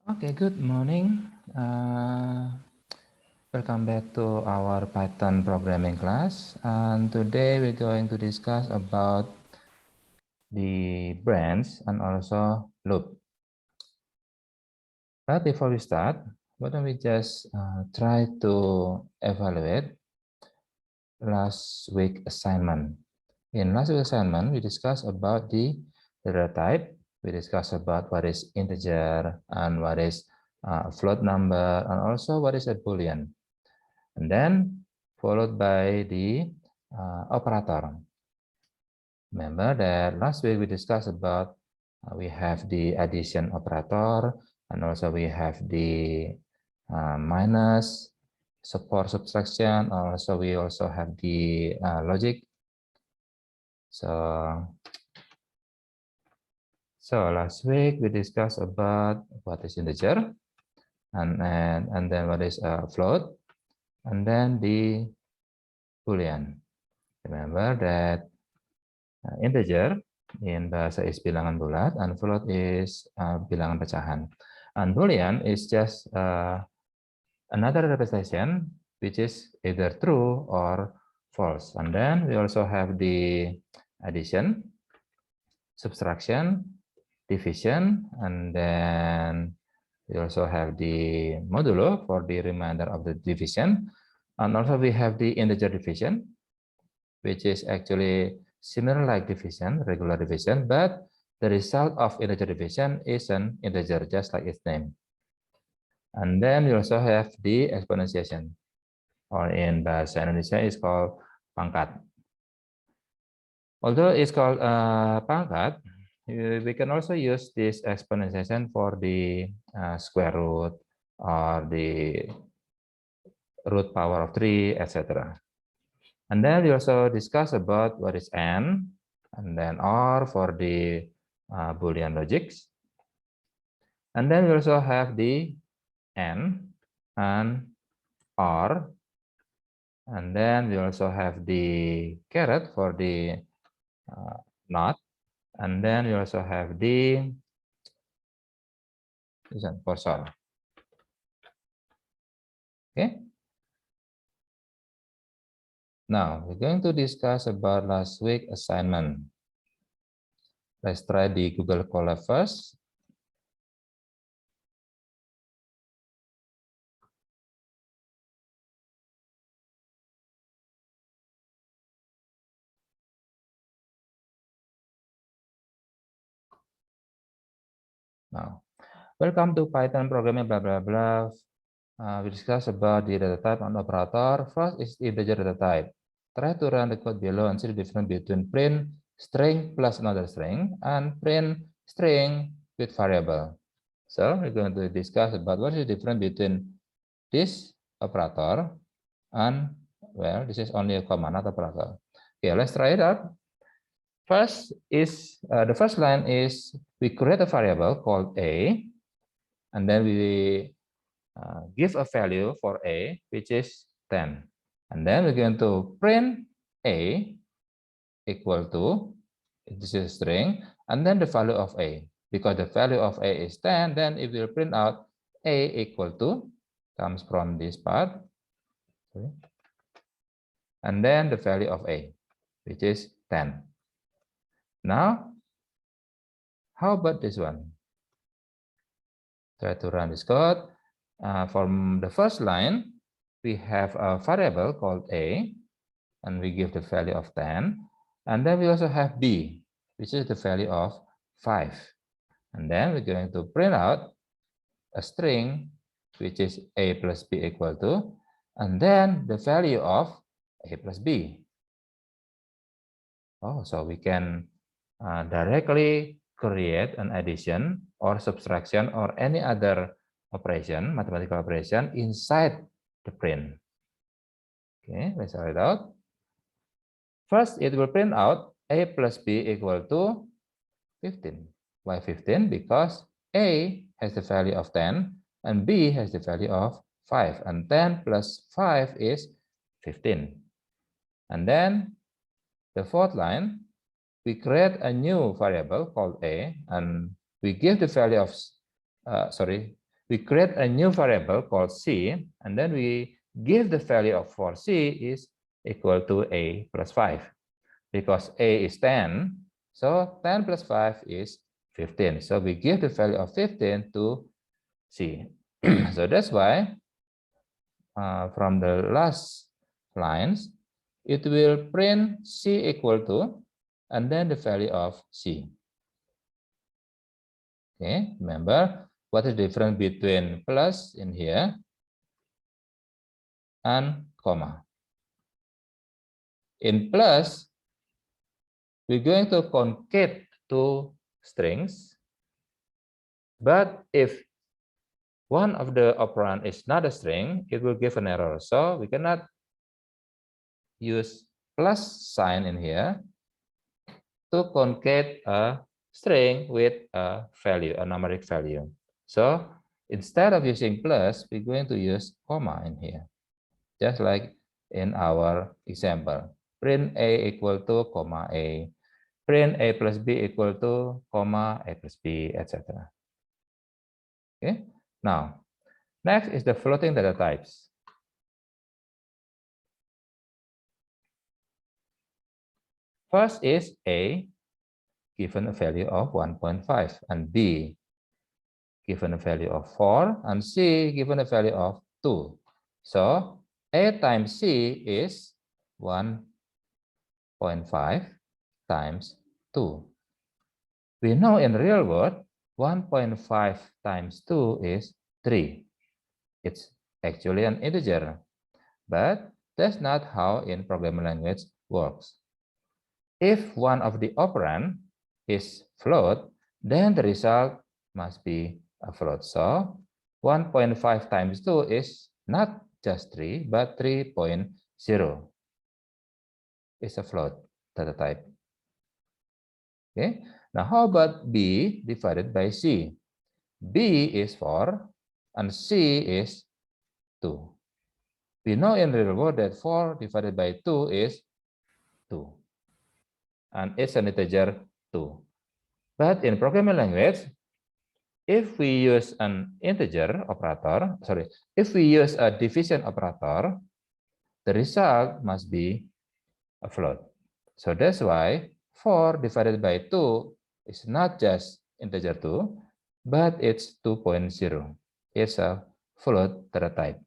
Okay, good morning. Welcome back to our Python programming class. And today we're going to discuss about the branch and also loop. But before we start, why don't we just try to evaluate last week assignment. In last week assignment, we discussed about the data type. We discussed about what is integer and what is float number, and also what is a boolean. And then followed by the operator. Remember that last week we discussed about we have the addition operator, and also we have the minus, support subtraction, also we also have the logic. So last week we discussed about what is integer, and then what is float, and then the boolean. Remember that integer in bahasa is bilangan bulat, and float is bilangan pecahan. And boolean is just another representation which is either true or false. And then we also have the addition, subtraction, division, and then we also have the modulo for the remainder of the division. And also we have the integer division, which is actually similar like division, regular division, but the result of integer division is an integer, just like its name. And then we also have the exponentiation, or in bahasa Indonesia is called pangkat. Although it's called pangkat, we can also use this exponentiation for the square root or the root power of 3, etc. And then we also discuss about what is n, and then or for the Boolean logics. And then we also have the n and or, and then we also have the caret for the not, and then we also have the cursor. Okay. Now we're going to discuss about last week assignment. Let's try the Google Colab first. Now, welcome to Python programming blah blah blah. We discuss about the data type and operator. First is integer data type. Try to run the code below and see the difference between print string plus another string and print string with variable. So we're going to discuss about what is the difference between this operator and, well, this is only a comma, not operator. Okay, let's try it out. First is the first line is we create a variable called a, and then we give a value for a, which is 10. And then we're going to print a equal to, this is a string, and then the value of a. Because the value of a is 10, then it will print out a equal to, comes from this part, and then the value of a, which is 10. Now, how about this one? Try to run this code. From the first line, we have a variable called a, and we give the value of 10. And then we also have b, which is the value of 5. And then we're going to print out a string, which is a plus b equal to, and then the value of a plus b. Oh, so we can directly create an addition or subtraction or any other operation, mathematical operation inside the print. Okay, let's try it out. First, it will print out a plus b equal to 15. Why 15? Because a has the value of 10 and b has the value of 5. And 10 plus 5 is 15. And then the fourth line, we create a new variable called a, and we give the value of, we create a new variable called c, and then we give the value of for c is equal to a plus 5. Because a is 10, so 10 plus 5 is 15. So we give the value of 15 to c. So that's why from the last lines, it will print c equal to, and then the value of c. Okay, remember what is the difference between plus in here and comma. In plus, we're going to concate two strings, but if one of the operand is not a string, it will give an error. So we cannot use plus sign in here to concate a string with a value, a numeric value. So instead of using plus, we're going to use comma in here, just like in our example. Print a equal to comma a, print a plus b equal to comma a plus b, etc. Okay. Now, next is the floating data types. First is a given a value of 1.5 and b given a value of 4 and c given a value of 2. So a times c is 1.5 times 2. We know in real world 1.5 times 2 is 3. It's actually an integer, but that's not how in programming language works. If one of the operand is float, then the result must be a float. So 1.5 times 2 is not just 3, but 3.0 is a float data type. Okay. Now how about b divided by c? B is 4 and c is 2. We know in real world that 4 divided by 2 is 2. And it's an integer 2. But in programming language, if we use an integer operator, if we use a division operator, the result must be a float. So that's why 4 divided by 2 is not just integer 2, but it's 2.0. It's a float data type.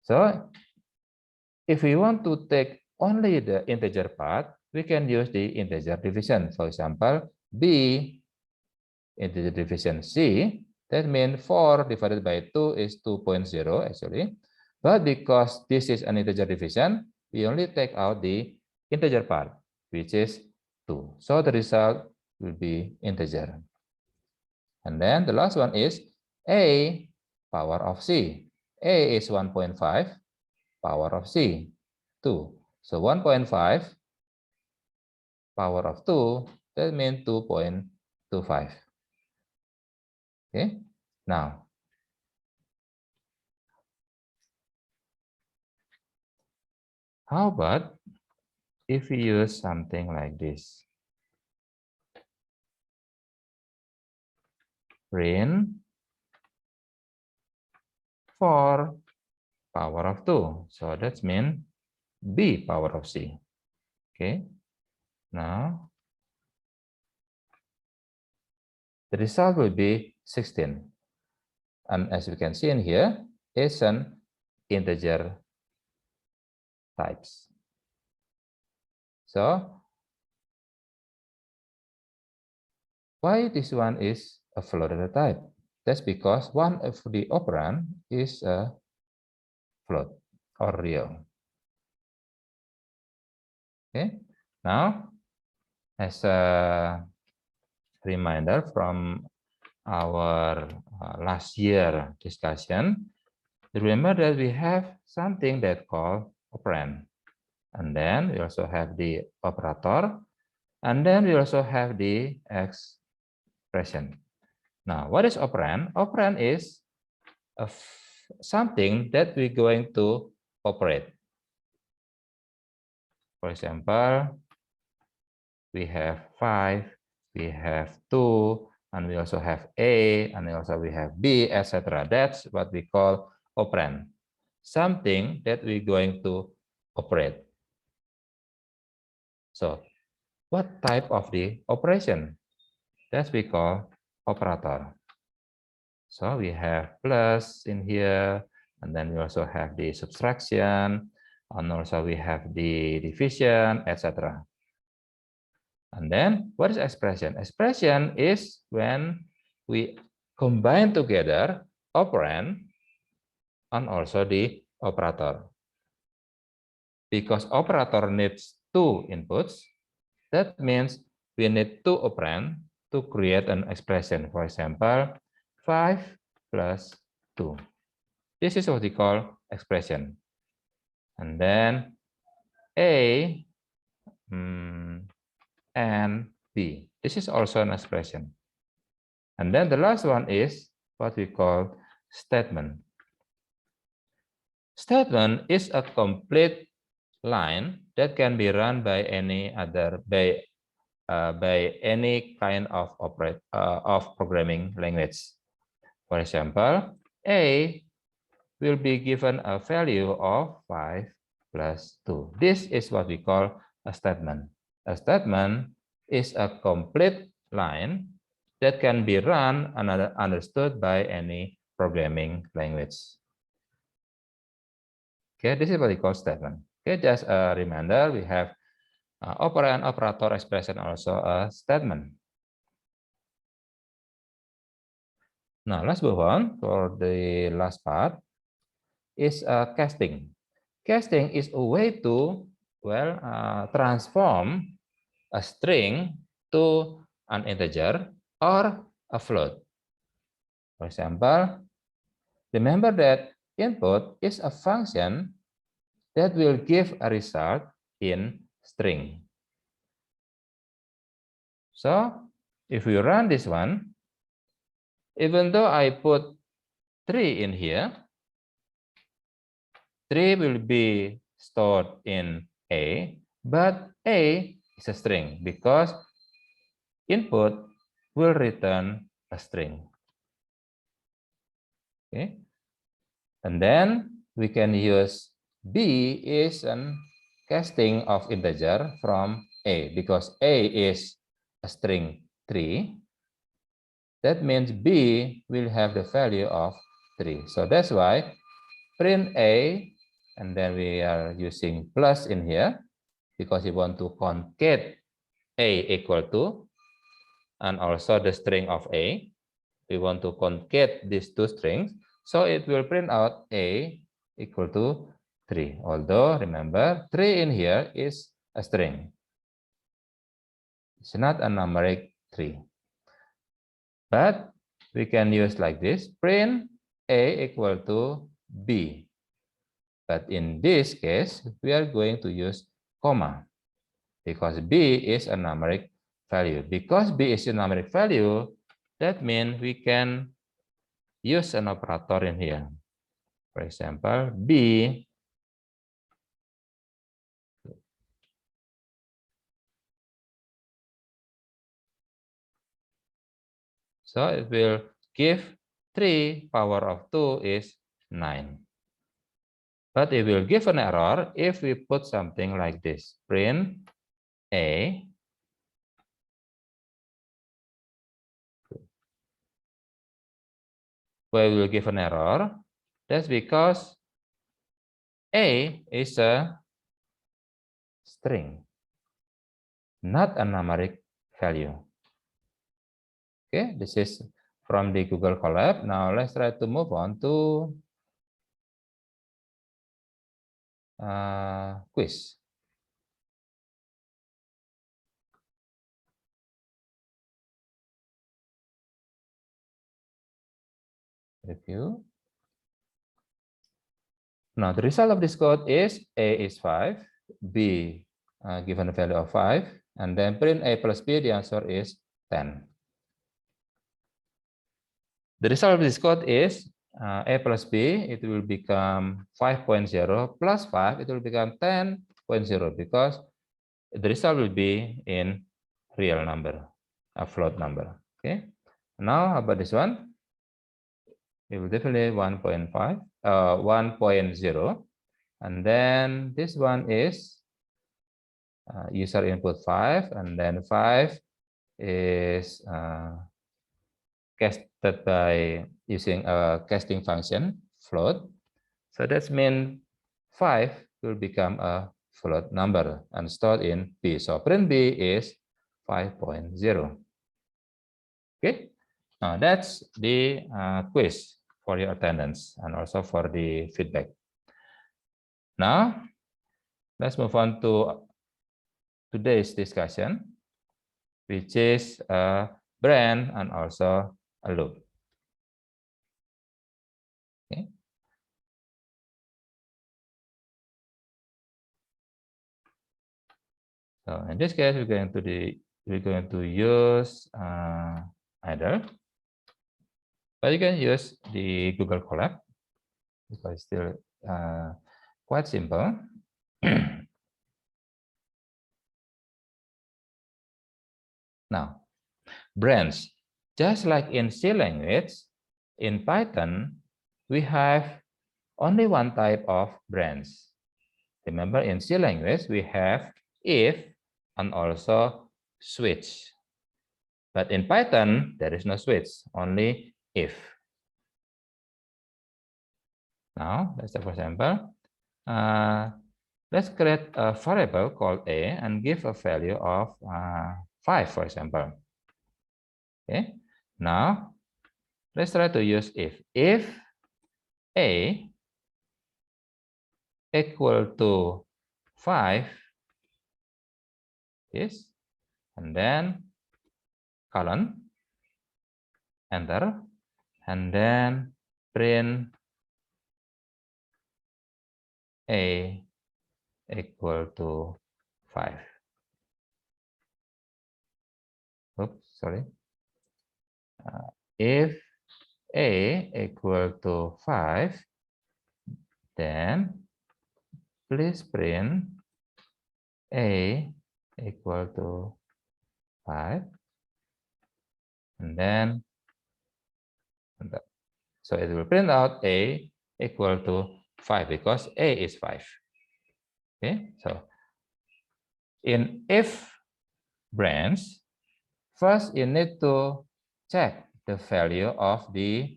So if we want to take only the integer part, we can use the integer division. For example, b integer division c, that means 4 divided by 2 is 2.0 actually. But because this is an integer division, we only take out the integer part, which is 2. So the result will be integer. And then the last one is a power of c. A is 1.5, power of c, 2. So 1.5 power of 2, that means 2.25. Okay, now how about if we use something like this? Print 4 power of 2. So that means b power of c. Okay, now the result will be 16. And as we can see in here, it's an integer types. So why this one is a float data type? That's because one of the operand is a float or real. Okay, now as a reminder from our last year discussion, remember that we have something that called operand, and then we also have the operator, and then we also have the expression. Now, what is operand? Operand is something that we're going to operate. For example, we have 5, we have 2, and we also have A, and also we have B, etc. That's what we call operand. Something that we're going to operate. So, what type of the operation? That we call operator. So we have plus in here, and then we also have the subtraction, and also we have the division, etc. And then what is expression? Expression is when we combine together operand and also the operator. Because operator needs two inputs, that means we need two operand to create an expression. For example, 5 plus 2. This is what we call expression. And then A and B. This is also an expression. And then the last one is what we call statement. Statement is a complete line that can be run by any other by any kind of programming language. For example, A will be given a value of 5 plus 2. This is what we call a statement. A statement is a complete line that can be run and understood by any programming language. Okay, this is what we call statement. Okay, just a reminder, we have operand, operator, expression, also a statement. Now, let's move on for the last part. Is casting. Casting is a way to transform a string to an integer or a float. For example, remember that input is a function that will give a result in string. So if we run this one, even though I put 3 in here, 3 will be stored in A, but A is a string because input will return a string. Okay, and then we can use B is an casting of integer from A because A is a string 3. That means B will have the value of 3. So that's why print A, and then we are using plus in here because we want to concat A equal to, and also the string of A. We want to concat these two strings. So it will print out A equal to 3. Although, remember, 3 in here is a string. It's not a numeric 3. But we can use like this, print A equal to B. But in this case, we are going to use comma because B is a numeric value. Because B is a numeric value, that means we can use an operator in here. For example, B so it will give 3 power of 2 is 9. But it will give an error if we put something like this. Print A where we will give an error. That's because A is a string, not a numeric value. Okay, this is from the Google Colab. Now let's try to move on to quiz. Review. Now the result of this code is A is 5, B given a value of 5, and then print A plus B, the answer is 10. The result of this code is A plus B, it will become 5.0 plus 5, it will become 10.0 because the result will be in real number, a float number. Okay. Now, how about this one? We will definitely 1.5, 1.0. And then this one is user input 5, and then 5 is casted by using a casting function float. So that means 5 will become a float number and stored in B. So print B is 5.0. Okay, now that's the quiz for your attendance and also for the feedback. Now, let's move on to today's discussion, which is a brand and also a loop. Okay. So in this case, we're going to use either, but you can use the Google Colab because it's still quite simple. Now, brands, just like in C language, in Python, we have only one type of brands. Remember, in C language, we have if and also switch. But in Python, there is no switch, only if. Now, let's say, for example, let's create a variable called a and give a value of 5, for example. Okay. Now, let's try to use if. If a equal to 5 is, and then colon, enter, and then print a equal to 5. Oops, sorry. If a equal to 5, then please print a equal to 5, and then so it will print out a equal to 5 because a is 5. Okay, so in if branch, first you need to check the value of this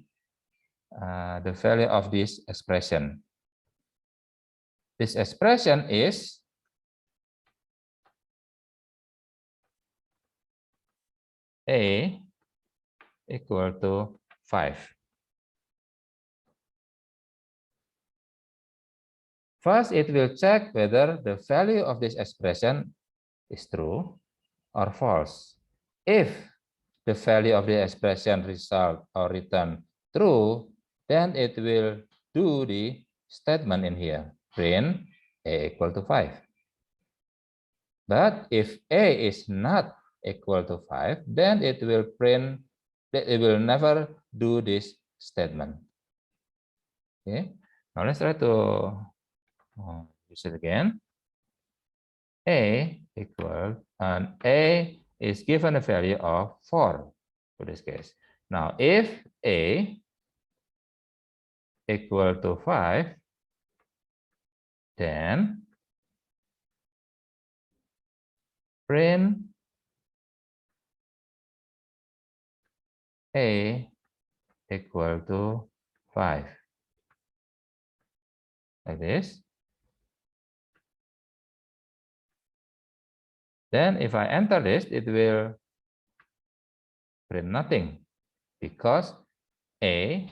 expression. This expression is a equal to 5. First, it will check whether the value of this expression is true or false. If the value of the expression result or return true, then it will do the statement in here, print a equal to 5. But if a is not equal to 5, then it will never do this statement. Okay, now let's try to use it again. A equal, and a is given a value of 4 for this case. Now, if a equal to 5, then print a equal to 5, like this. Then if I enter this, it will print nothing because a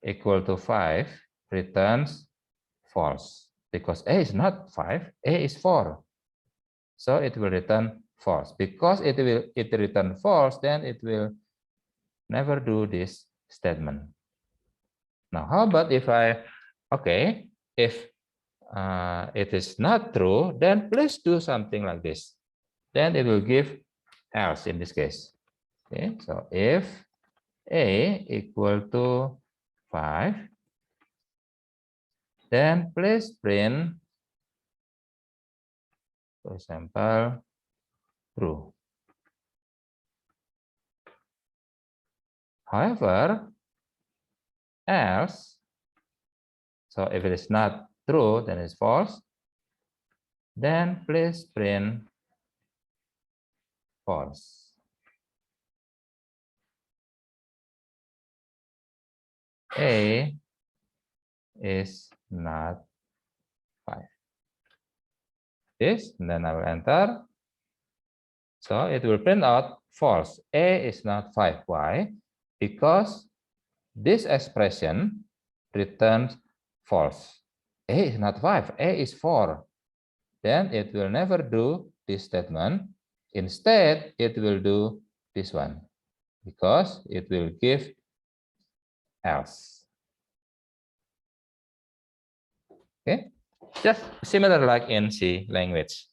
equal to 5 returns false, because a is not 5, a is 4. So it will return false. Because it return false, then it will never do this statement. Now, how about if if it is not true, then please do something like this. Then it will give else in this case. Okay, so if a equal to 5, then please print, for example, true. However, else, so if it is not true, then it's false. Then please print false. A is not 5. This, and then I will enter. So it will print out false. A is not 5. Why? Because this expression returns false. A is not 5. A is 4. Then it will never do this statement. Instead, it will do this one because it will give else. Okay, just similar like in C language.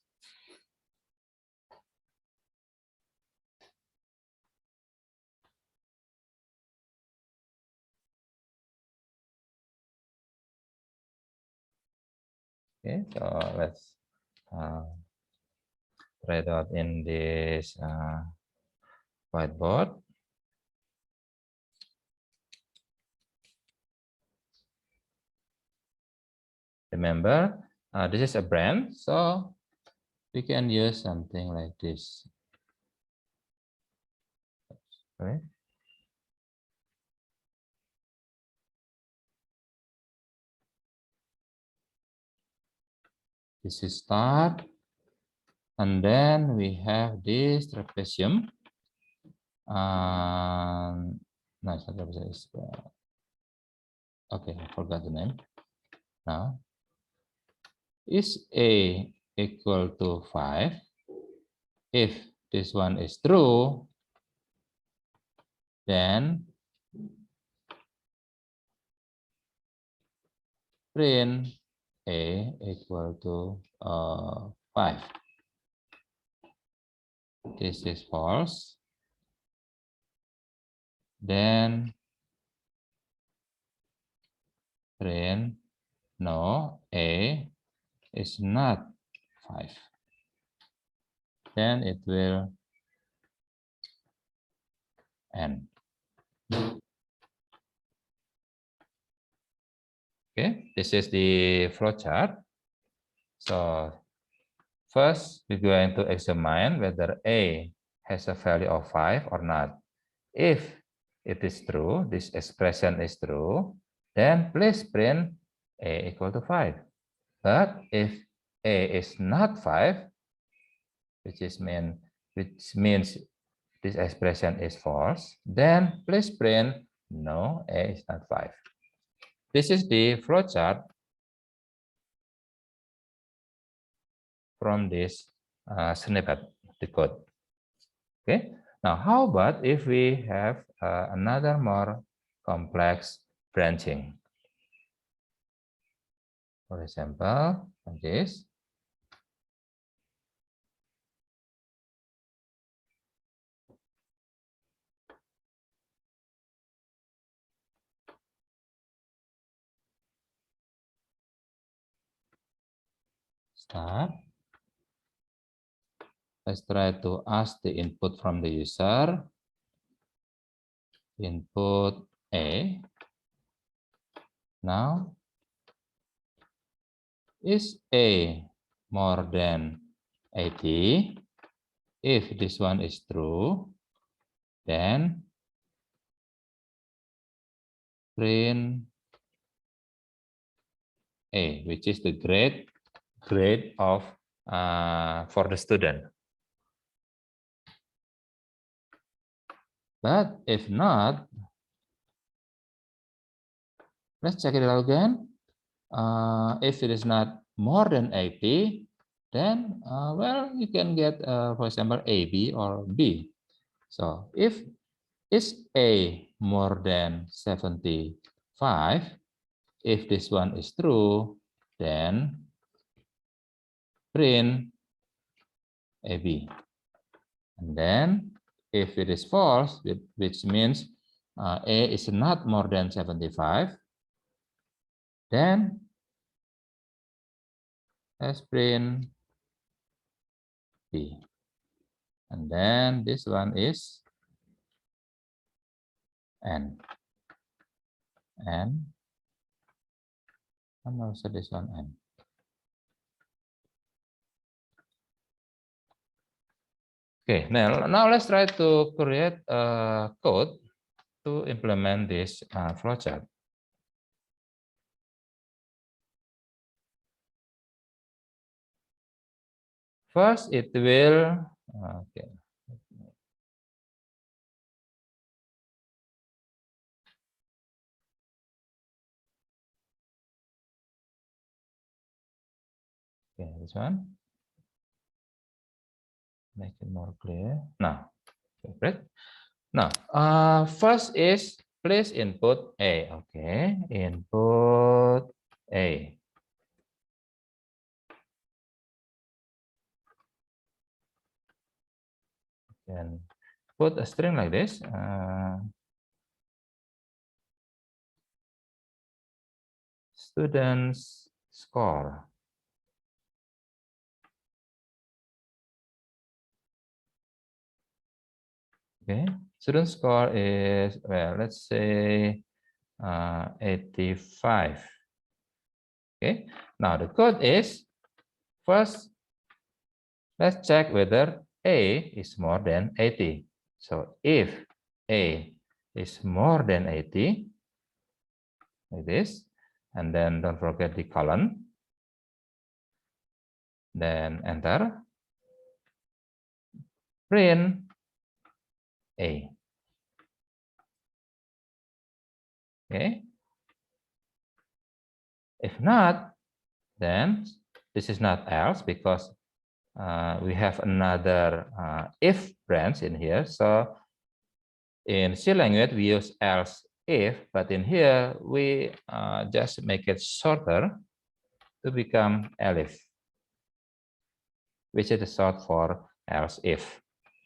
Okay, so let's write out in this whiteboard. Remember, this is a brand, so we can use something like this. Right? This is start, and then we have this trapezium. No, it's not trapezium. Okay, I forgot the name. Now, is A equal to 5? If this one is true, then print A equal to 5. This is false. Then print no, A is not 5. Then it will end. Okay, this is the flowchart. So first, we're going to examine whether A has a value of 5 or not. If it is true, this expression is true, then please print A equal to 5. But if A is not 5, which means this expression is false, then please print no, A is not 5. This is the flowchart from this snippet, the code. Okay, now how about if we have another more complex branching? For example, like this. Start. Let's try to ask the input from the user. Input A. Now, is A more than 80? If this one is true, then print A, which is the grade of for the student. But if not, let's check it out again. If it is not more than 80, then well, you can get for example AB or B. So if is A more than 75, if this one is true, then print AB. And then if it is false, which means A is not more than 75, then let's print B. And then this one is N. And also this one N. Okay, now let's try to create a code to implement this flowchart. First, it will, okay. Okay, this one. Make it more clear. Now, okay, great. Now, first is please input A. Okay, input A. And put a string like this. Students score. Okay, student score is, well, let's say 85. Okay, now the code is, first, let's check whether A is more than 80. So if A is more than 80, like this, and then don't forget the colon, then enter, print A. Okay. If not, then this is not else because we have another if branch in here. So in C language, we use else if, but in here, we just make it shorter to become elif, which is short for else if.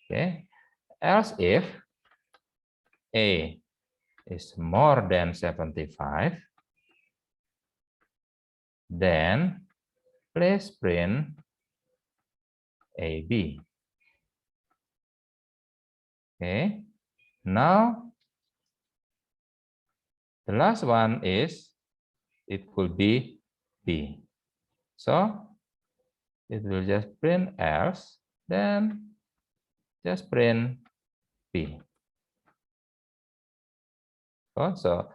Okay, else if A is more than 75, then please print AB. Okay, now the last one is, it could be B. So it will just print else, then just print B. So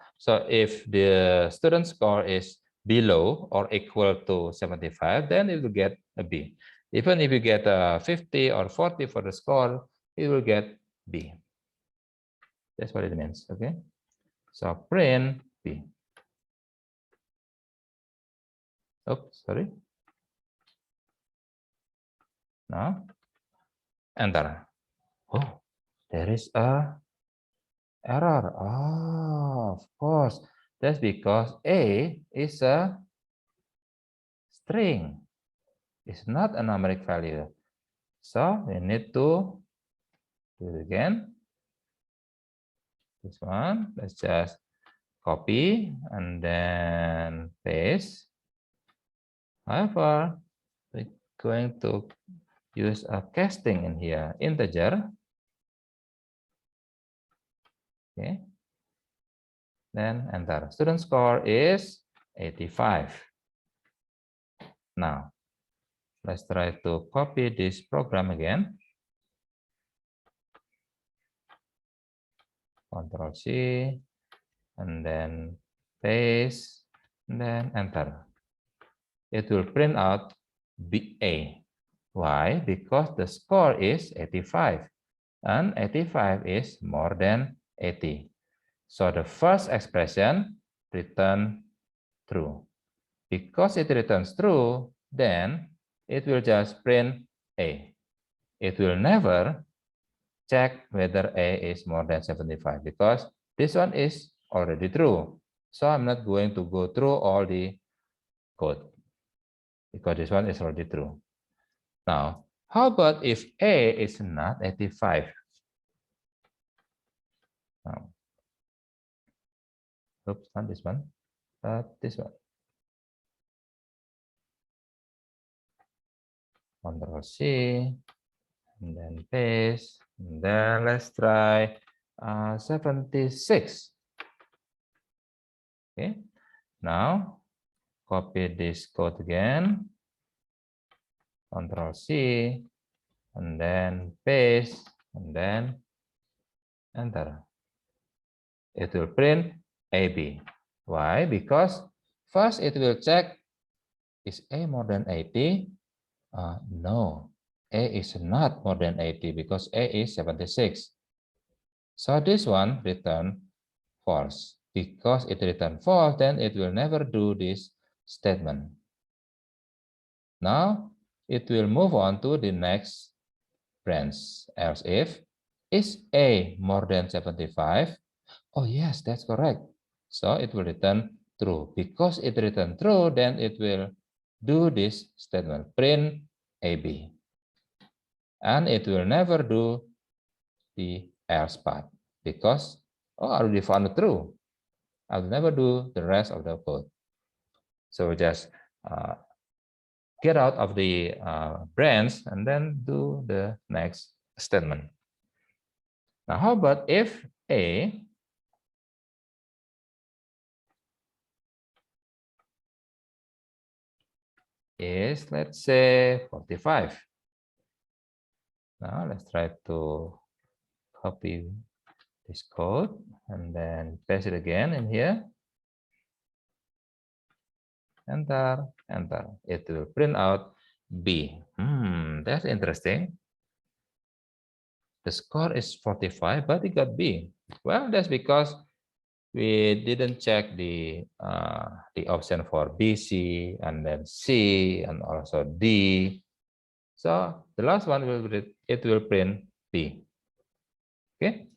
if the student score is below or equal to 75, then it will get a B. Even if you get a 50 or 40 for the score, it will get B. That's what it means, okay? So print B. Oops, sorry. Now, enter. Oh, there is a error. Oh, of course. That's because A is a string. It's not a numeric value. So we need to do it again. This one, let's just copy and then paste. However, we're going to use a casting in here, integer. Okay. Then enter. Student score is 85. Now, let's try to copy this program again. Control C, and then paste, and then enter. It will print out BA. Why? Because the score is 85, and 85 is more than 80. So the first expression return true. Because it returns true, then it will just print A. It will never check whether A is more than 75 because this one is already true. So I'm not going to go through all the code because this one is already true. Now, how about if A is not 85? Now, oops, not this one, but this one. Control C, and then paste, and then let's try 76. Okay, now copy this code again, Control C, and then paste, and then enter. It will print AB. Why? Because first it will check, is A more than 80? No, A is not more than 80 because A is 76. So this one return false. Because it return false, then it will never do this statement. Now it will move on to the next branch. Else if, is A more than 75? Oh yes, that's correct. So it will return true. Because it return true, then it will do this statement, print AB. And it will never do the else part because, oh, I already found true. I'll never do the rest of the code. So just get out of the branch and then do the next statement. Now, how about if A is, let's say, 45. Now, let's try to copy this code and then paste it again in here. Enter, enter. It will print out B. That's interesting. The score is 45, but it got B. Well, that's because we didn't check the option for B, C, and then C, and also D. So the last one it will print B. Okay.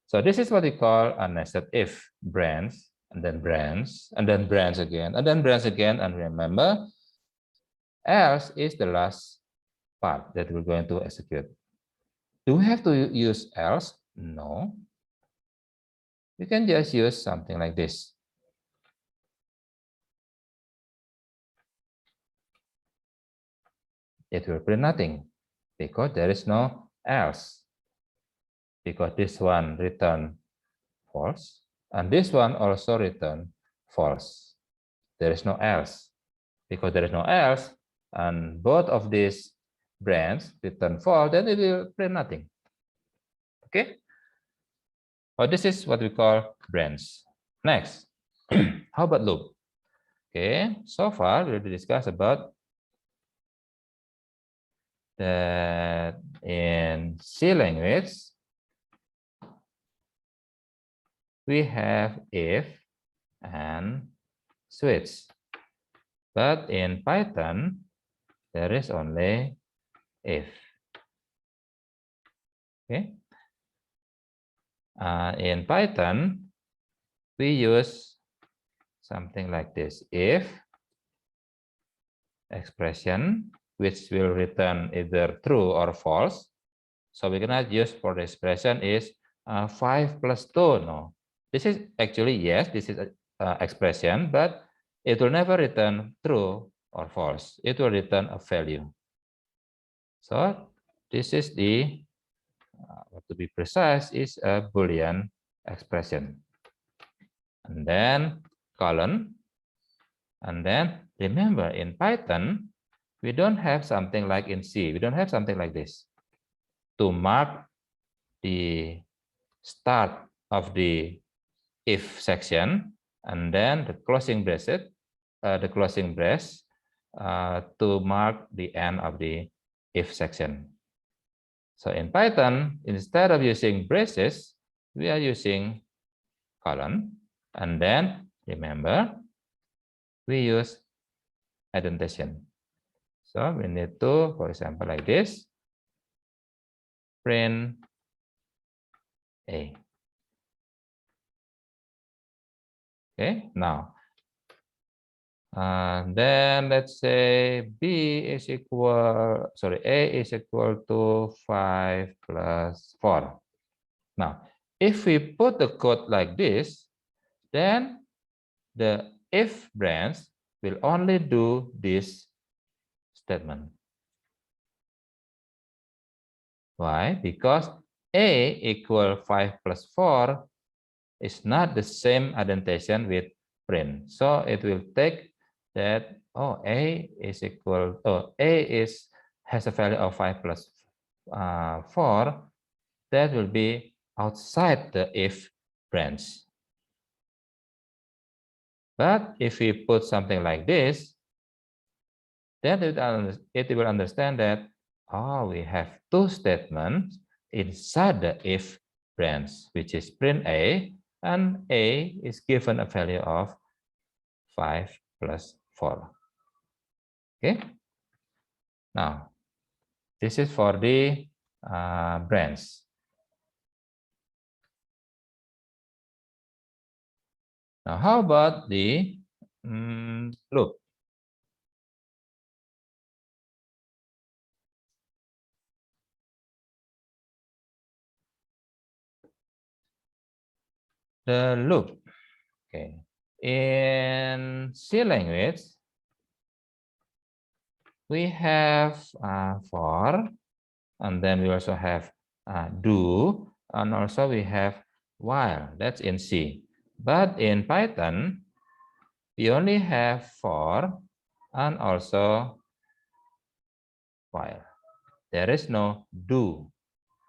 So this is what we call a nested if branch, and then branch, and then branch again, and then branch again. And remember, else is the last part that we're going to execute. Do we have to use else? No. We can just use something like this. It will print nothing because there is no else. Because this one return false and this one also return false. There is no else. Because there is no else and both of these brands return false, then it will print nothing. Okay. Well, this is what we call branch. Next, how about loop? Okay, so far we already discussed about that in C language, we have if and switch. But in Python, there is only if. Okay. In Python, we use something like this. If expression, which will return either true or false. So we cannot use for the expression is 5 plus 2. No, this is actually, yes, this is a expression, but it will never return true or false. It will return a value. So this is the, to be precise, is a Boolean expression. And then colon. And then remember in Python, we don't have something like in C. We don't have something like this to mark the start of the if section and then the closing bracket, to mark the end of the if section. So in Python, instead of using braces, we are using colon, and then remember we use indentation. So we need to, for example, like this, print A. Okay, now then let's say A is equal to 5 plus 4. Now, if we put the code like this, then the if branch will only do this statement. Why? Because A equal 5 plus 4 is not the same indentation with print. So it will take that, oh, A is equal, oh, has a value of 5 plus 4. That will be outside the if branch. But if we put something like this, then it will understand that, oh, we have two statements inside the if branch, which is print A, and A is given a value of 5 plus 4. Okay. Now, this is for the branch. Now, how about the loop? The loop. Okay. In C language, we have for, and then we also have do, and also we have while. That's in C. But in Python, we only have for and also while. There is no do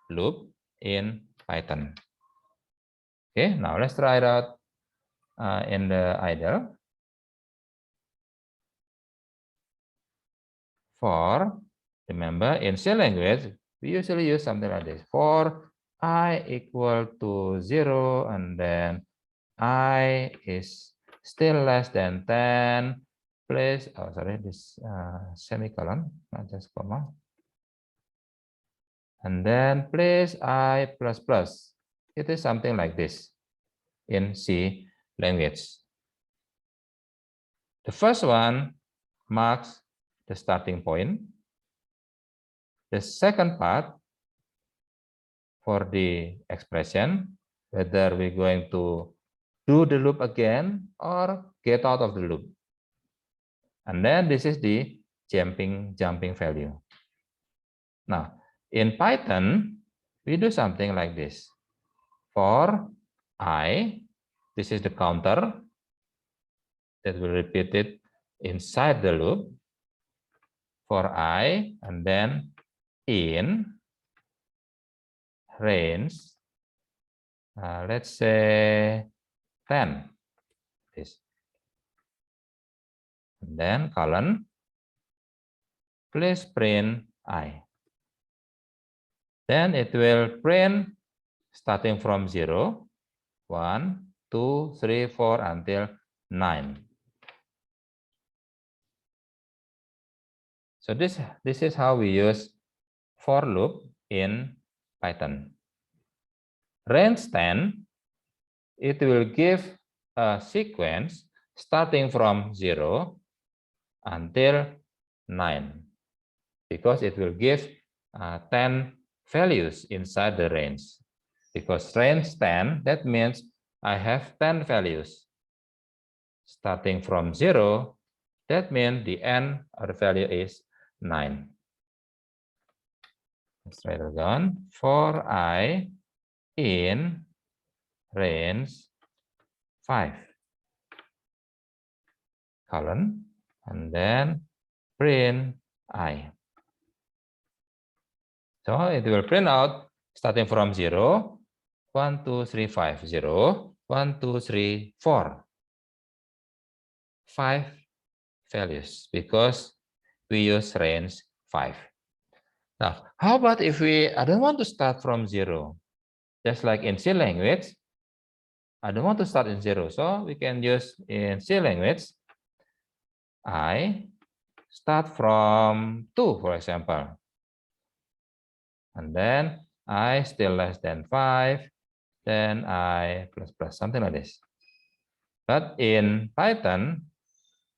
loop in Python. Okay, now let's try it out in the idle. For, remember, in C language, we usually use something like this. For I equal to 0, and then I is still less than 10, place, oh sorry, this semicolon, not just comma. And then place I plus plus. It is something like this in C language. The first one marks the starting point. The second part for the expression, whether we're going to do the loop again or get out of the loop. And then this is the jumping value. Now, in Python, we do something like this. For I, this is the counter that will repeat it inside the loop. For I, and then in range, let's say 10. This. And then colon, please print I. Then it will print starting from 0, 1, 2, 3, 4 until 9. So this is how we use for loop in Python. Range 10, it will give a sequence starting from 0 until 9, because it will give 10 values inside the range. Because range 10, that means I have 10 values. Starting from 0, that means the end of the value is 9. Let's try it again. For I in range 5, colon, and then print I. So it will print out starting from 0, 1, 2, 3, 5, 0, 1, 2, 3, 4. 5 values because we use range 5. Now, how about if I don't want to start from 0? Just like in C language, I don't want to start in 0. So we can use in C language, I start from 2, for example. And then I still less than 5, then I plus, something like this. But in Python,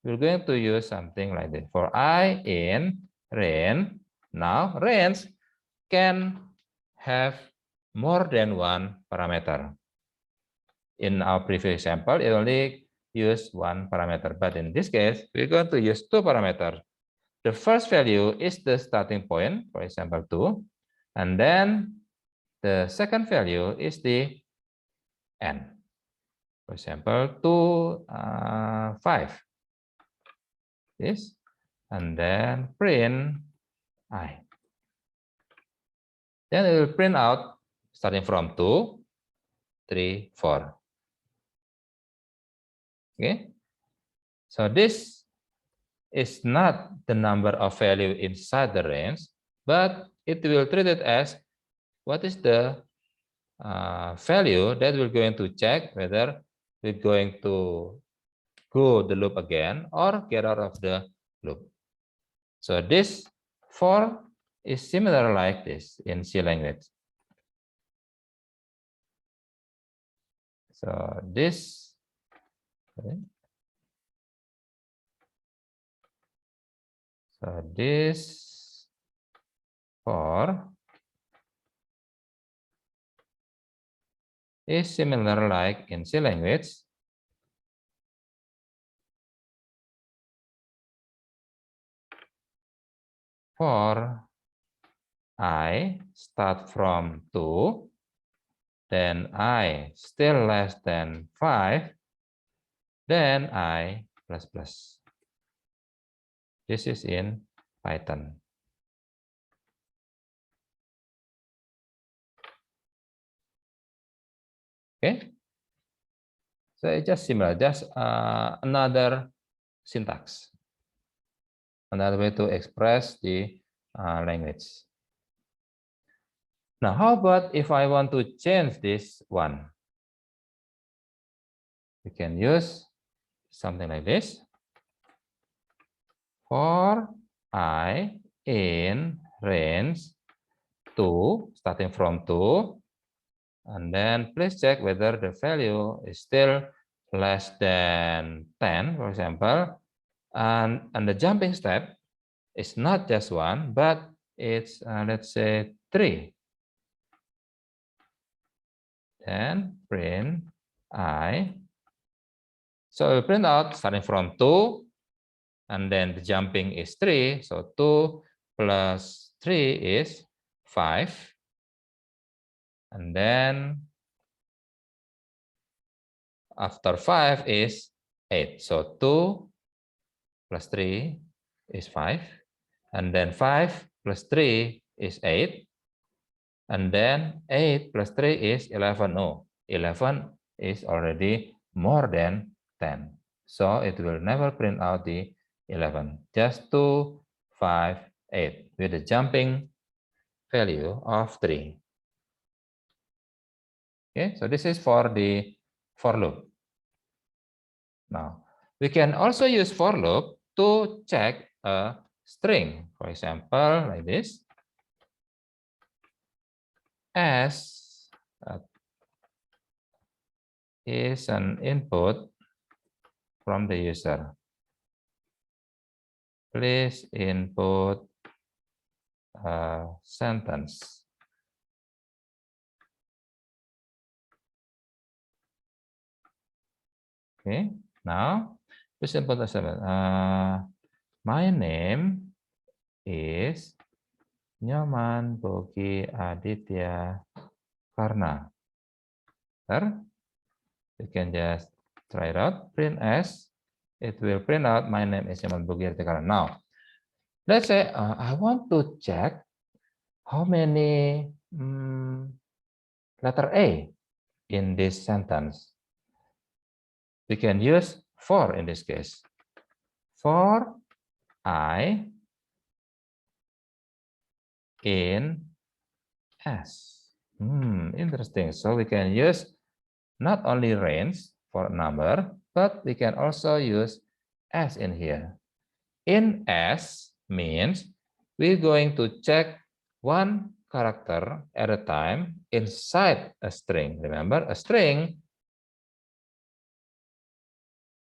we're going to use something like this. For I in range, now range can have more than one parameter. In our previous example, it only used one parameter, but in this case, we're going to use two parameters. The first value is the starting point, for example, 2, and then the second value is the n. For example, 2, 5. This, and then print I. Then it will print out starting from 2, 3, 4. Okay. So this is not the number of value inside the range, but it will treat it as what is the value that we're going to check whether we're going to go the loop again or get out of the loop. So this 4 is similar like this in C language. So this, okay. So this 4 is similar like in C language. For I start from 2, then I still less than 5, then I plus plus. This is in Python. Okay. So it's just similar, just another syntax, another way to express the language. Now, how about if I want to change this one? We can use something like this. For I in range 2, starting from 2, and then please check whether the value is still less than 10, for example, and the jumping step is not just 1, but it's let's say 3. Then print I. So we print out starting from 2, and then the jumping is 3. So 2 plus 3 is 5. And then after 5 is 8. So 2 plus 3 is 5. And then 5 plus 3 is 8. And then 8 plus 3 is 11. No, 11 is already more than 10. So it will never print out the 11. Just 2, 5, 8 with the jumping value of 3. Okay, so this is for the for loop. Now, we can also use for loop to check a string. For example, like this. S is an input from the user. Please input a sentence. Okay, now please input a sentence. My name is Nyoman Bogi Aditya Karna. You can just try it out. Print S. It will print out my name is Nyoman Bogi Aditya Karna. Now, let's say I want to check how many letter A in this sentence. We can use for in this case. For I in S. Interesting. So we can use not only range for number, but we can also use S in here. In S means we're going to check one character at a time inside a string. Remember, a string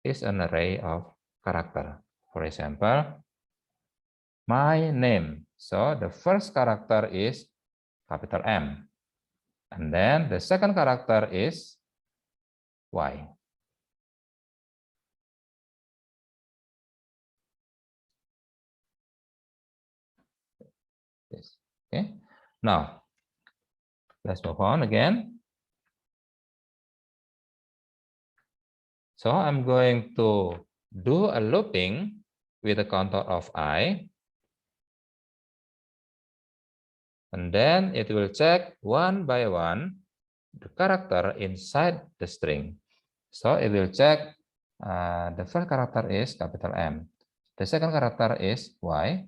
is an array of character. For example, my name. So the first character is capital M. And then the second character is Y. Yes. Okay. Now, Let's move on again. So I'm going to do a looping with a counter of I. And then it will check one by one the character inside the string. So it will check the first character is capital M. The second character is Y.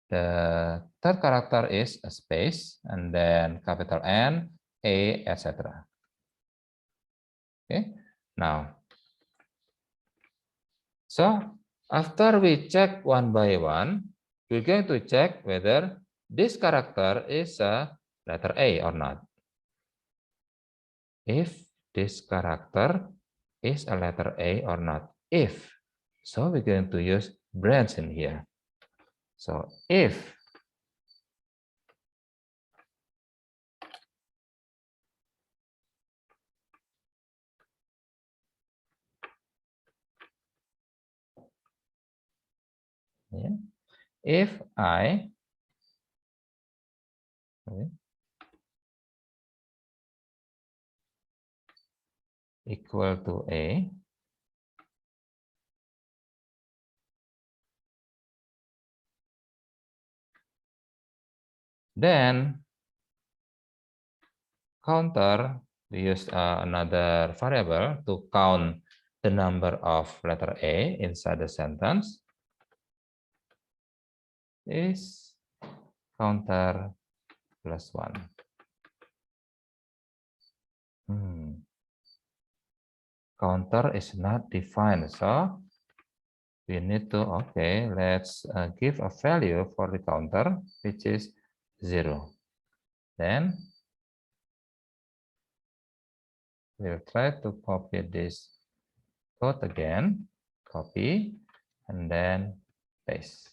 The third character is a space, and then capital N, A, etc. Okay. Now, so after we check one by one, we're going to check whether this character is a letter A or not. If this character is a letter A or not. If. So we're going to use branch in here. So if if I equal to A, then counter, we use another variable to count the number of letter A inside the sentence, is counter plus 1. Counter is not defined, so we need to, okay, let's give a value for the counter, which is 0. Then we'll try to copy this code again, copy, and then paste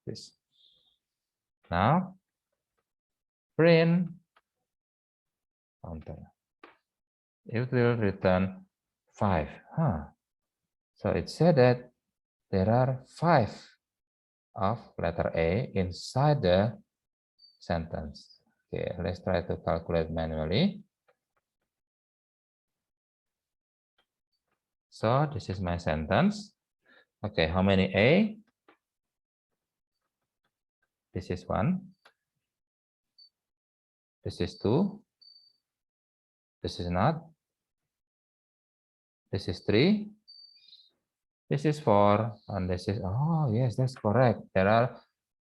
this. Now, print counter. It will return 5. So it said that there are 5 of letter A inside the sentence. Okay, let's try to calculate manually. So this is my sentence. Okay, how many A? This is 1. This is 2. This is not. This is 3. This is 4. And this is, oh yes, that's correct. There are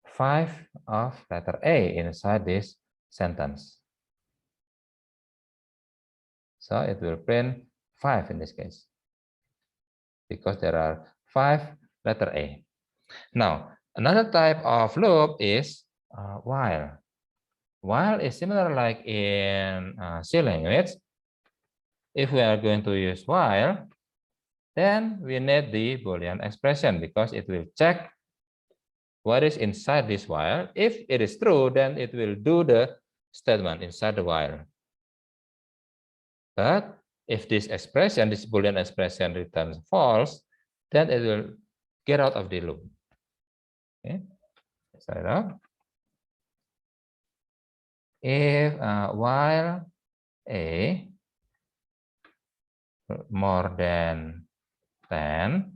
5 of letter A inside this sentence. So it will print 5 in this case, because there are 5 letter A. Now, another type of loop is while. While is similar like in C language. If we are going to use while, then we need the Boolean expression because it will check what is inside this while. If it is true, then it will do the statement inside the while. But if this expression, this Boolean expression returns false, then it will get out of the loop. Okay, let's try it out. If while A more than 10,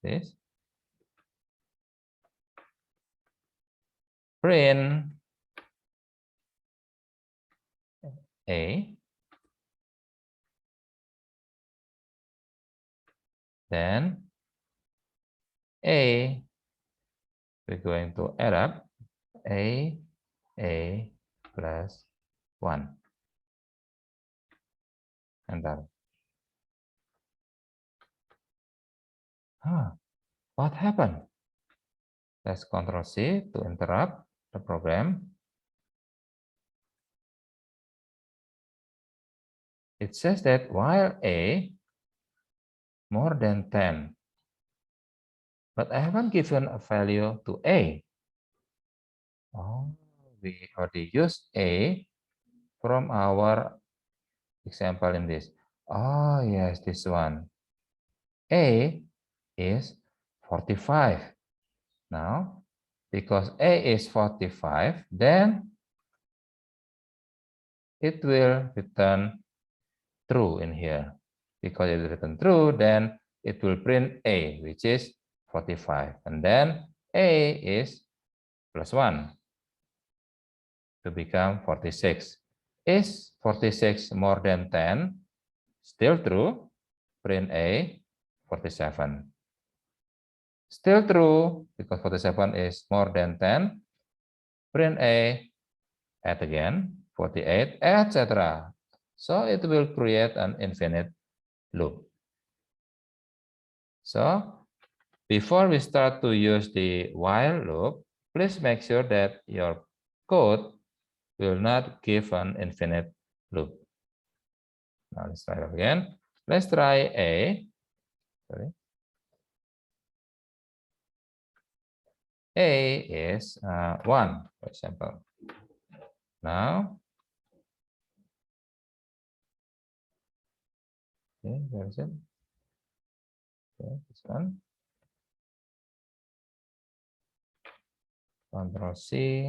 this print A, then A, we're going to add up A plus 1. Enter. What happened? Let's Control C to interrupt the program. It says that while A more than 10, but I haven't given a value to A. Oh, we already used A from our example in this. Oh, yes, this one. A is 45. Now, because A is 45, then it will return true in here. Because it will return true, then it will print A, which is 45. And then A is plus 1 to become 46. Is 46 more than 10? Still true. Print A, 47. Still true, because 47 is more than 10. Print A, add again, 48, etc. So it will create an infinite loop. So before we start to use the while loop, please make sure that your code will not give an infinite loop. Now let's try it again. Let's try A. Sorry. A is 1, for example. Now, okay, where is it? Okay, this one. Control C.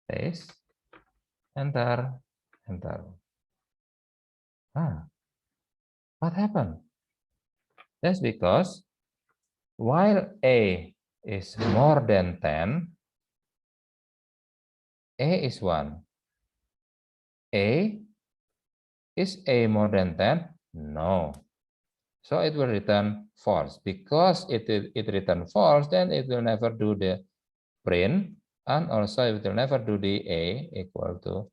Paste. Enter. Enter. What happened? That's because while A is more than 10, A is 1. Is A more than 10? No. So it will return false. Because it return false, then it will never do the print, and also it will never do the A equal to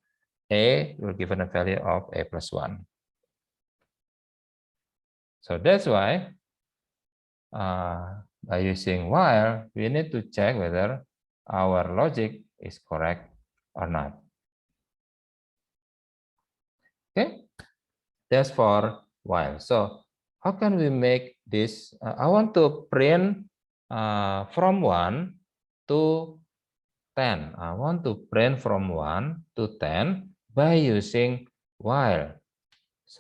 A will given a value of A plus 1. So that's why by using while, we need to check whether our logic is correct or not. Okay, that's for while. So how can we make this? I want to print from 1 to 10. I want to print from 1 to 10 by using while.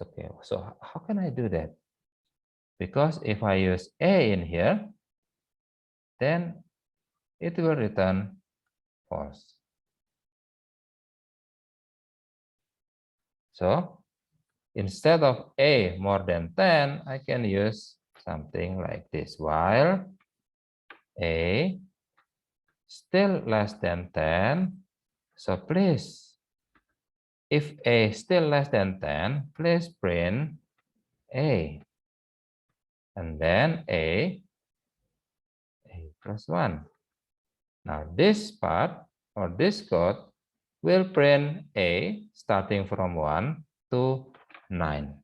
Okay, so how can I do that? Because if I use A in here, then it will return false. So instead of A more than 10, I can use something like this. While A still less than 10, so please, if A still less than 10, please print A. And then A plus 1. Now this part or this code will print A starting from 1 to 9.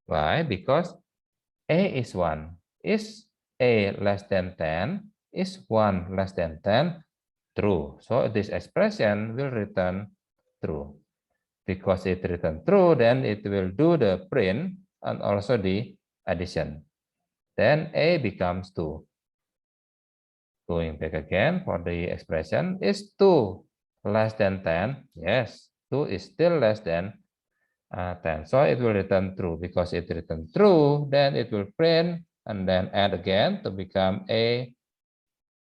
Why? Because A is 1. Is A less than 10? Is 1 less than 10? True. So this expression will return true. Because it return true, then it will do the print and also the addition. Then A becomes 2. Going back again for the expression, is 2 less than 10? Yes, 2 is still less than 10. So it will return true. Because it return true, then it will print and then add again to become A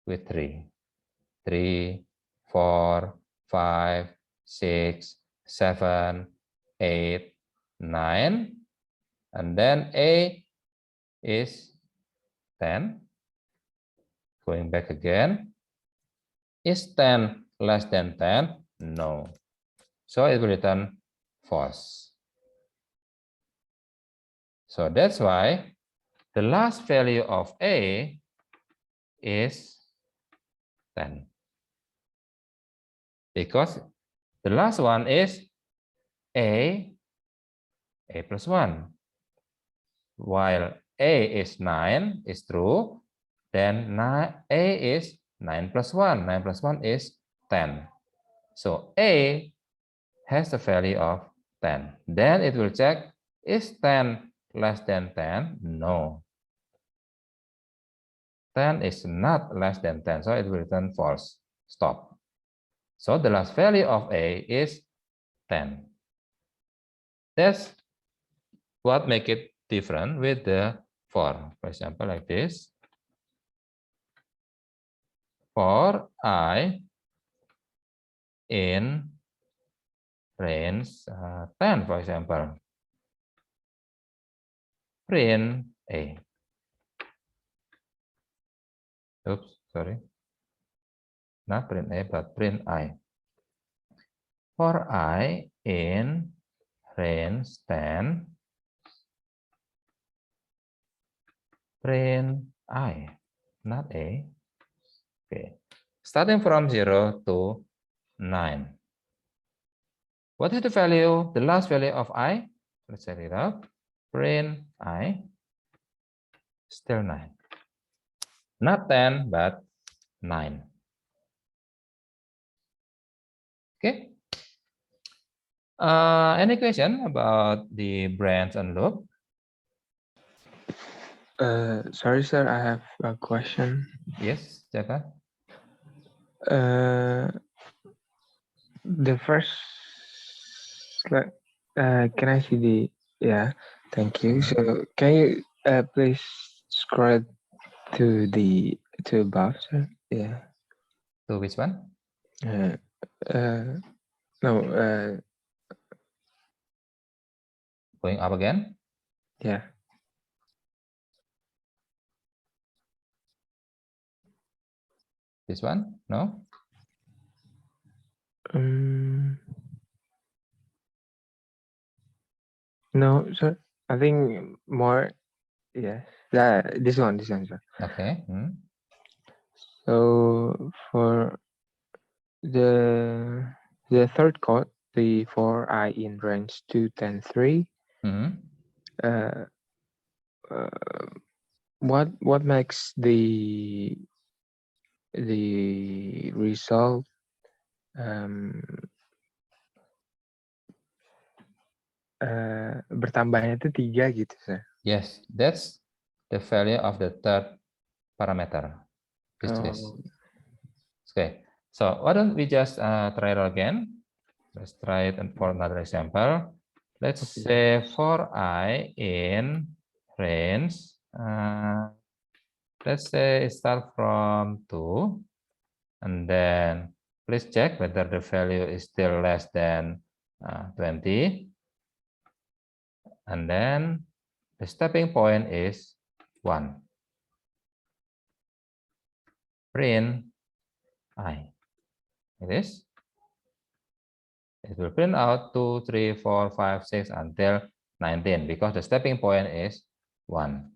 with 3. 3, 4, 5, 6, 7, 8, 9. And then A is 10. Going back again. Is 10 less than 10? No. So it will return false. So that's why the last value of A is 10. Because the last one is A plus 1. While A is 9 is true, then A is 9 plus 1. 9 plus 1 is 10. So A has the value of 10. Then it will check, is 10 less than 10? No. 10 is not less than 10, so it will return false. Stop. So the last value of A is 10. That's what makes it different with the for example, like this. For I in range 10, for example, print A. Oops, sorry. Not print A, but print I. For I in range 10, print I, not A. Okay. Starting from 0 to 9. What is the value, the last value of I? Let's set it up. Print I, still 9. Not 10, but 9. Okay. Any question about the branch and loop? Sorry, sir, I have a question. Yes, Jaka. The first, can I see the, yeah, thank you. So can you please scroll to the, to above, sir? Yeah. To which one? No, Going up again? yeah. This one? No? No, sir. I think more, yes. Yeah, this one, sir. Okay. So for the third code, the for I in range 2, 10, 3, what makes the result bertambahnya itu 3 gitu, sir. Yes, that's the value of the third parameter. This. Okay, so why don't we just try it again? Let's try it for another example. Let's say for I in range, let's say start from 2, and then please check whether the value is still less than 20, and then the stepping point is 1. Print I. It is. It will print out 2, 3, 4, 5, 6 until 19 because the stepping point is 1.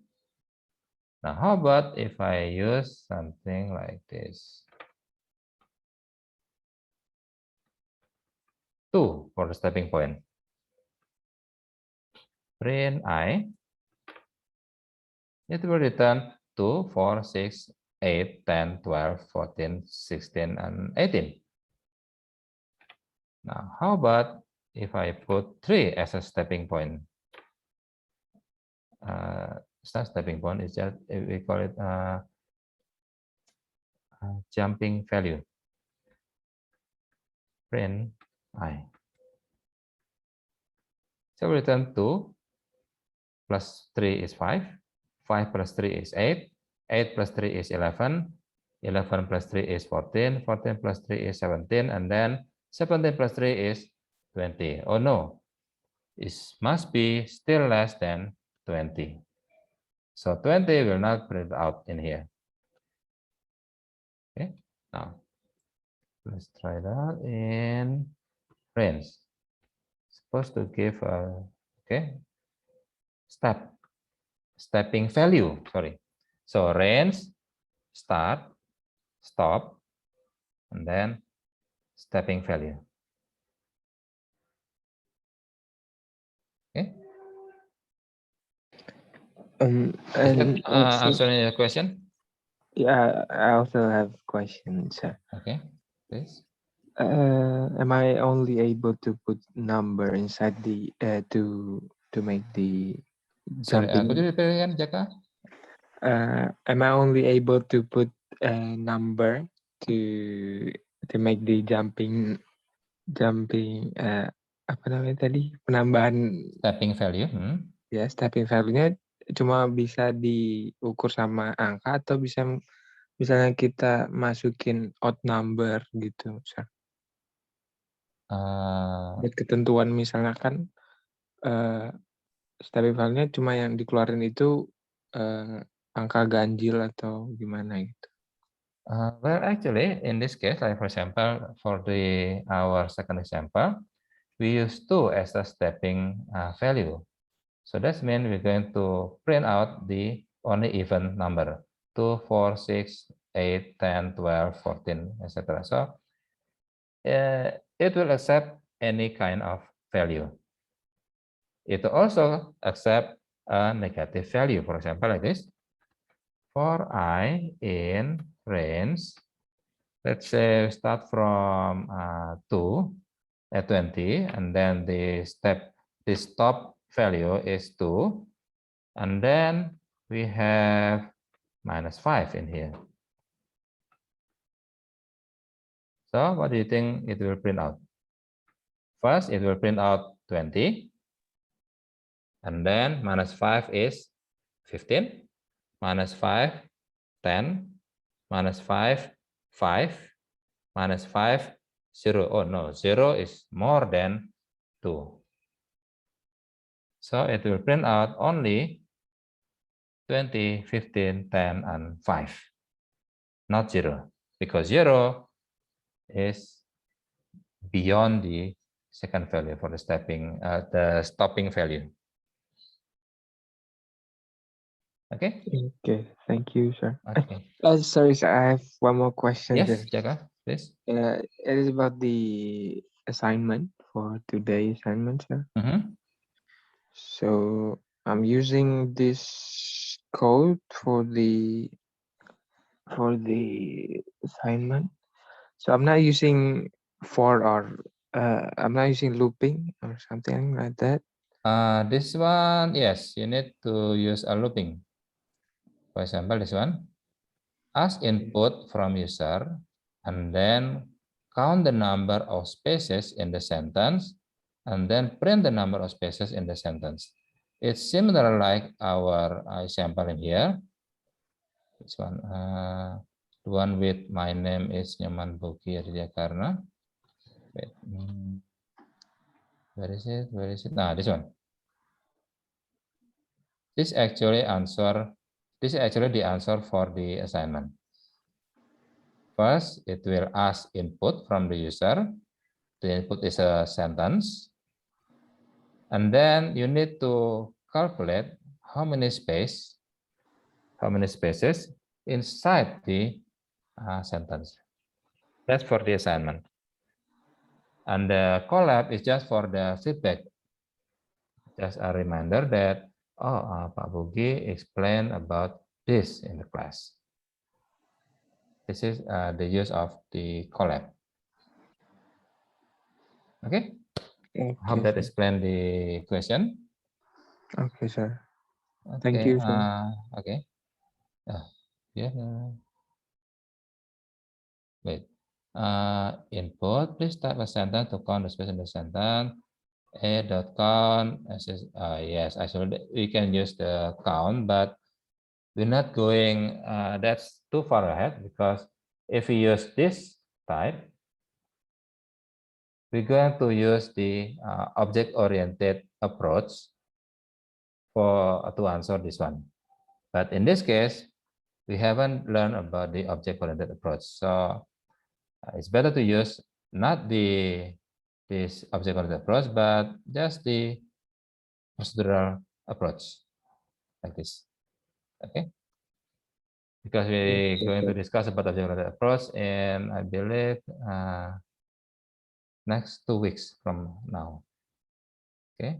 Now, how about if I use something like this? 2 for the stepping point. Print I. It will return 2, 4, 6, 8, 10, 12, 14, 16, and 18. Now, how about if I put 3 as a stepping point? It's not stepping point, it's just, we call it jumping value. Print I. So return 2 plus 3 is 5. 5 plus 3 is 8. 8 plus 3 is 11. 11 plus 3 is 14. 14 plus 3 is 17. And then 17 plus 3 is 20. Oh no, it must be still less than 20. So 20 will not print out in here. Okay, now let's try that in range. Supposed to give a stepping value. Sorry. So range, start, stop, and then stepping value. Okay. And answering your question? Yeah, I also have questions, sir. Okay, please. Am I only able to put number inside the to make the Sorry, jumping? could you repeat again, Jaka? Am I only able to put a number to make the jumping apa namanya tadi, penambahan stepping value? Ya, stepping value-nya cuma bisa diukur sama angka atau bisa misalnya kita masukin odd number gitu, Sir. Buat ketentuan misalnya kan step file-nya cuma yang dikeluarin itu angka ganjil atau gimana gitu. Well, actually, in this case, like for example, for our second example, we use 2 as a stepping value. So that means we're going to print out the only even number, 2, 4, 6, 8, 10, 12, 14, etc. So it will accept any kind of value. It also accept a negative value, for example, like this. For I in range, let's say start from 2 at 20, and then the stop value is 2, and then we have -5 in here. So what do you think it will print out? First, it will print out 20, and then -5 is 15, -5, 10, -5, 5, -5, 0. Oh no, 0 is more than 2. So it will print out only 20, 15, 10, and 5, not 0, because 0 is beyond the second value for the stopping value. Okay. Okay, thank you, Sir. Okay. Sorry, sir, I have one more question. Yes, Sir. Jaka, please. It is about the assignment for today's assignment, sir. So I'm using this code for the assignment. So I'm not using for or I'm not using looping or something like that. This one, yes, you need to use a looping. For example, this one, ask input from user, and then count the number of spaces in the sentence, and then print the number of spaces in the sentence. It's similar like our example in here. This one, the one with my name is Nyaman Boki Karna. Wait, where is it? Where is it? Nah, this one. This is actually the answer for the assignment. First, it will ask input from the user. The input is a sentence. And then you need to calculate how many spaces inside the sentence. That's for the assignment. And the collab is just for the feedback. Just a reminder that, Pak Bogi explained about this in the class. This is the use of the collab. Okay. Hope that explained the question. Okay, sir. Okay. Thank you, sir. Okay. Yeah. Wait. Input, please type a sentence to count the space in the sentence. A.count. Yes, actually we can use the count, but we're not going, that's too far ahead, because if we use this type, we're going to use the object-oriented approach to answer this one. But in this case, we haven't learned about the object-oriented approach. So it's better to use not this object-oriented approach, but just the procedural approach like this. Okay. Because we're going to discuss about object-oriented approach, and I believe next 2 weeks from now. Okay.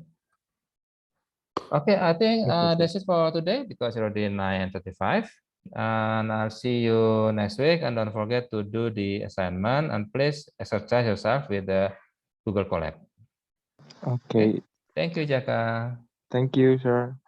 Okay, I think that's it for today, because it's already 9:35. And I'll see you next week. And don't forget to do the assignment, and please exercise yourself with the Google Colab. Okay. Thank you, Jaka. Thank you, sir.